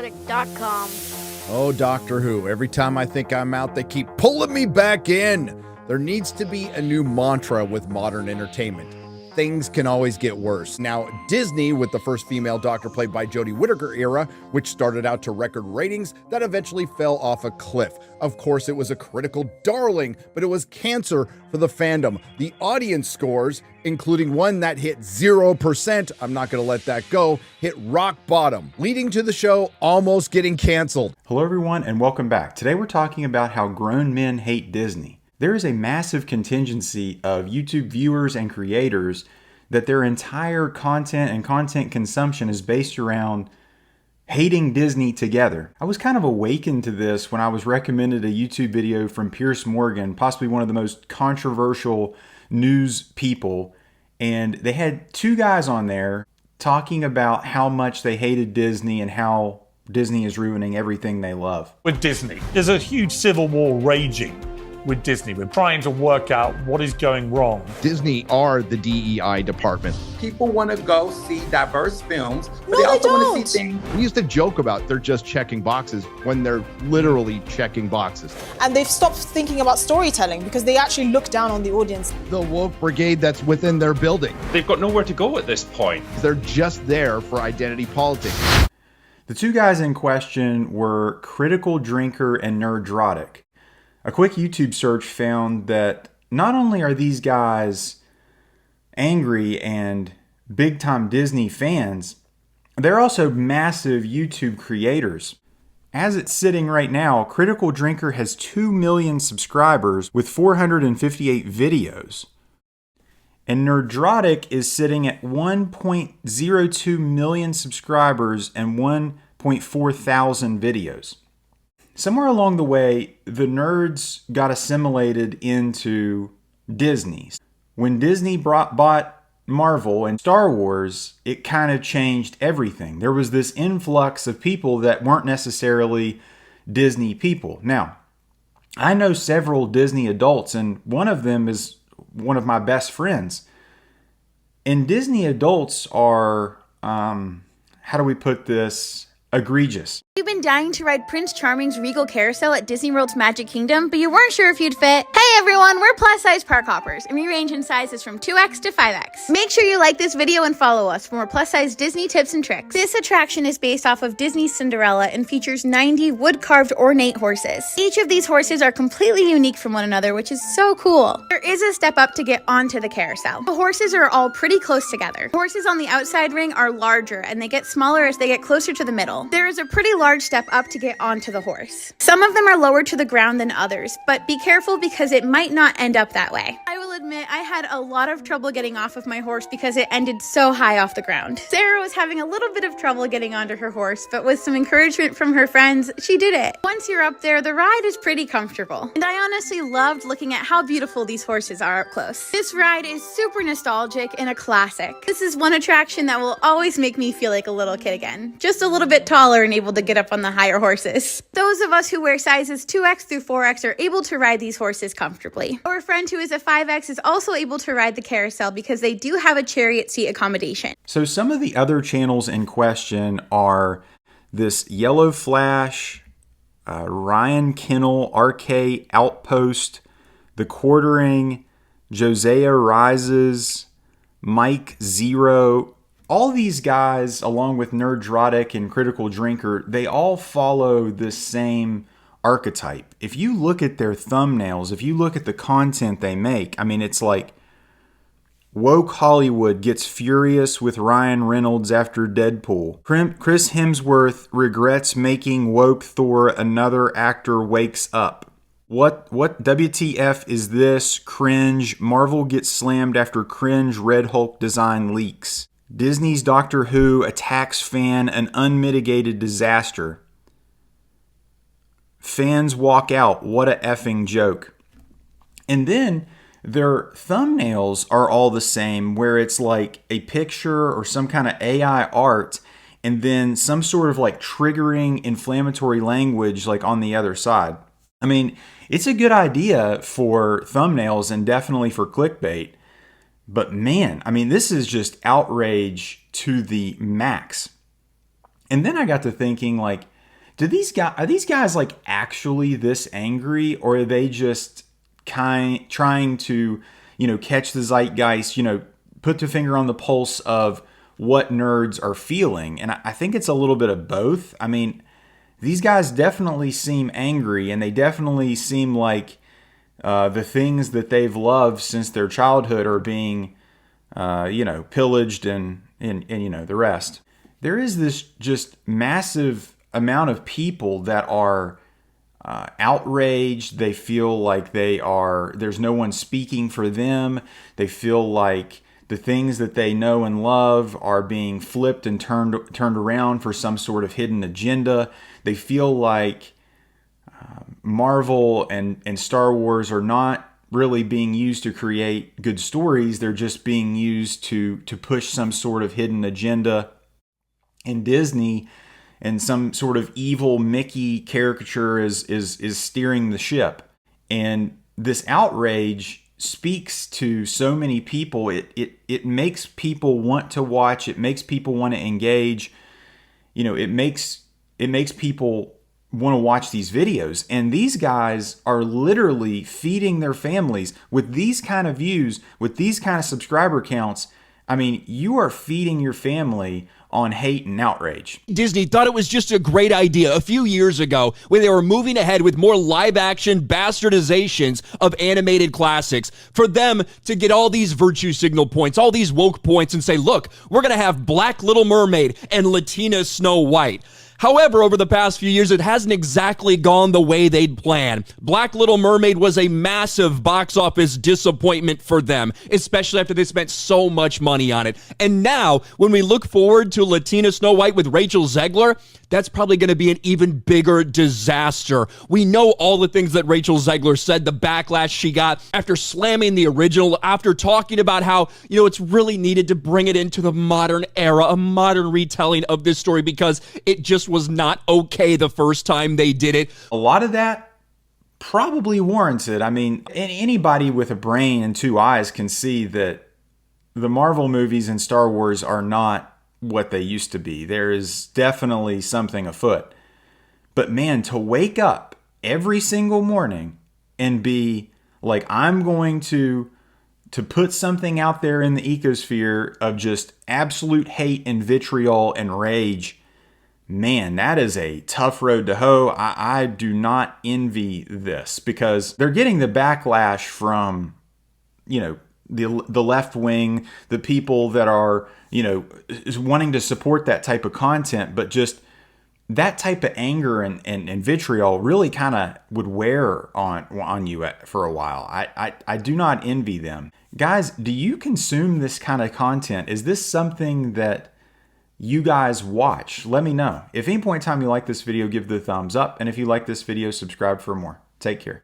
nerdrotic.com. Oh, Doctor Who, every time I think I'm out, they keep pulling me back in. There needs to be a new mantra with modern entertainment. Things can always get worse. Now, Disney, with the first female Doctor played by Jodie Whittaker era, which started out to record ratings that eventually fell off a cliff. Of course, it was a critical darling, but it was cancer for the fandom. The audience scores, including one that hit 0%, I'm not going to let that go, hit rock bottom, leading to the show almost getting canceled. Hello everyone and welcome back. Today we're talking about how grown men hate Disney. There is a massive contingency of YouTube viewers and creators that their entire content and content consumption is based around hating Disney together. I was kind of awakened to this when I was recommended a YouTube video from Piers Morgan, possibly one of the most controversial news people, and they had two guys on there talking about how much they hated Disney and how Disney is ruining everything they love. With Disney, there's a huge civil war raging with Disney. We're trying to work out what is going wrong. Disney are the DEI department. People want to go see diverse films, but No, they also they want don't. to see things. We used to joke about they're just checking boxes when they're literally checking boxes. And they've stopped thinking about storytelling because they actually look down on the audience. The woke brigade that's within their building. They've got nowhere to go at this point. They're just there for identity politics. The two guys in question were Critical Drinker and Nerdrotic. A quick YouTube search found that not only are these guys angry and big-time Disney fans, they're also massive YouTube creators. As it's sitting right now, Critical Drinker has 2 million subscribers with 458 videos. And Nerdrotic is sitting at 1.02 million subscribers and 1.4 thousand videos. Somewhere along the way, the nerds got assimilated into Disney. When Disney bought Marvel and Star Wars, it kind of changed everything. There was this influx of people that weren't necessarily Disney people. Now, I know several Disney adults, and one of them is one of my best friends. And Disney adults are, how do we put this, egregious. You've been dying to ride Prince Charming's Regal Carousel at Disney World's Magic Kingdom, but you weren't sure if you'd fit? Hey everyone, we're plus-size park hoppers, and we range in sizes from 2X to 5X. Make sure you like this video and follow us for more plus-size Disney tips and tricks. This attraction is based off of Disney's Cinderella and features 90 wood-carved ornate horses. Each of these horses are completely unique from one another, which is so cool. There is a step up to get onto the carousel. The horses are all pretty close together. Horses on the outside ring are larger, and they get smaller as they get closer to the middle. There is a pretty large step up to get onto the horse. Some of them are lower to the ground than others, but be careful because it might not end up that way. I will admit I had a lot of trouble getting off of my horse because it ended so high off the ground. Sarah was having a little bit of trouble getting onto her horse, but with some encouragement from her friends, she did it. Once you're up there, the ride is pretty comfortable, and I honestly loved looking at how beautiful these horses are up close. This ride is super nostalgic and a classic. This is one attraction that will always make me feel like a little kid again, just a little bit taller and able to get up on the higher horses. Those of us who wear sizes 2X through 4X are able to ride these horses comfortably. Our friend who is a 5X is also able to ride the carousel because they do have a chariot seat accommodation. So some of the other channels in question are this Yellow Flash, Ryan Kennel, RK Outpost, The Quartering, Josiah Rises, Mike Zero. All these guys, along with Nerdrotic and Critical Drinker, they all follow this same archetype. If you look at their thumbnails, if you look at the content they make, I mean, it's like woke Hollywood gets furious with Ryan Reynolds after Deadpool. Chris Hemsworth regrets making woke Thor. Another actor wakes up. What WTF is this? Cringe. Marvel gets slammed after cringe Red Hulk design leaks. Disney's Doctor Who attacks fan, an unmitigated disaster. Fans walk out, what a effing joke. And then their thumbnails are all the same, where it's like a picture or some kind of AI art, and then some sort of like triggering inflammatory language like on the other side. I mean, it's a good idea for thumbnails and definitely for clickbait. But man, I mean, this is just outrage to the max. And then I got to thinking, like, are these guys like actually this angry, or are they just trying to, catch the zeitgeist, put the finger on the pulse of what nerds are feeling? And I think it's a little bit of both. I mean, these guys definitely seem angry, and they definitely seem like the things that they've loved since their childhood are being, pillaged and the rest. There is this just massive amount of people that are outraged. They feel like there's no one speaking for them. They feel like the things that they know and love are being flipped and turned around for some sort of hidden agenda. They feel like Marvel and Star Wars are not really being used to create good stories. They're just being used to push some sort of hidden agenda. And Disney and some sort of evil Mickey caricature is steering the ship. And this outrage speaks to so many people. It makes people want to watch. It makes people want to engage. It makes people want to watch these videos. And these guys are literally feeding their families with these kind of views, with these kind of subscriber counts. I mean, you are feeding your family on hate and outrage. Disney thought it was just a great idea a few years ago when they were moving ahead with more live-action bastardizations of animated classics, for them to get all these virtue signal points, all these woke points, and say, look, we're going to have Black Little Mermaid and Latina Snow White. However, over the past few years, it hasn't exactly gone the way they'd planned. Black Little Mermaid was a massive box office disappointment for them, especially after they spent so much money on it. And now, when we look forward to Latina Snow White with Rachel Zegler, that's probably going to be an even bigger disaster. We know all the things that Rachel Zegler said, the backlash she got after slamming the original, after talking about how, it's really needed to bring it into the modern era, a modern retelling of this story, because it just was not okay the first time they did it. A lot of that probably warranted. I mean, anybody with a brain and two eyes can see that the Marvel movies and Star Wars are not what they used to be. There is definitely something afoot. But man, to wake up every single morning and be like, I'm going to put something out there in the ecosphere of just absolute hate and vitriol and rage, man, that is a tough road to hoe. I do not envy this, because they're getting the backlash from, the left wing, the people that are, is wanting to support that type of content, but just that type of anger and vitriol really kind of would wear on you for a while. I do not envy them. Guys, do you consume this kind of content? Is this something that you guys watch? Let me know. If at any point in time you like this video, give the thumbs up. And if you like this video, subscribe for more. Take care.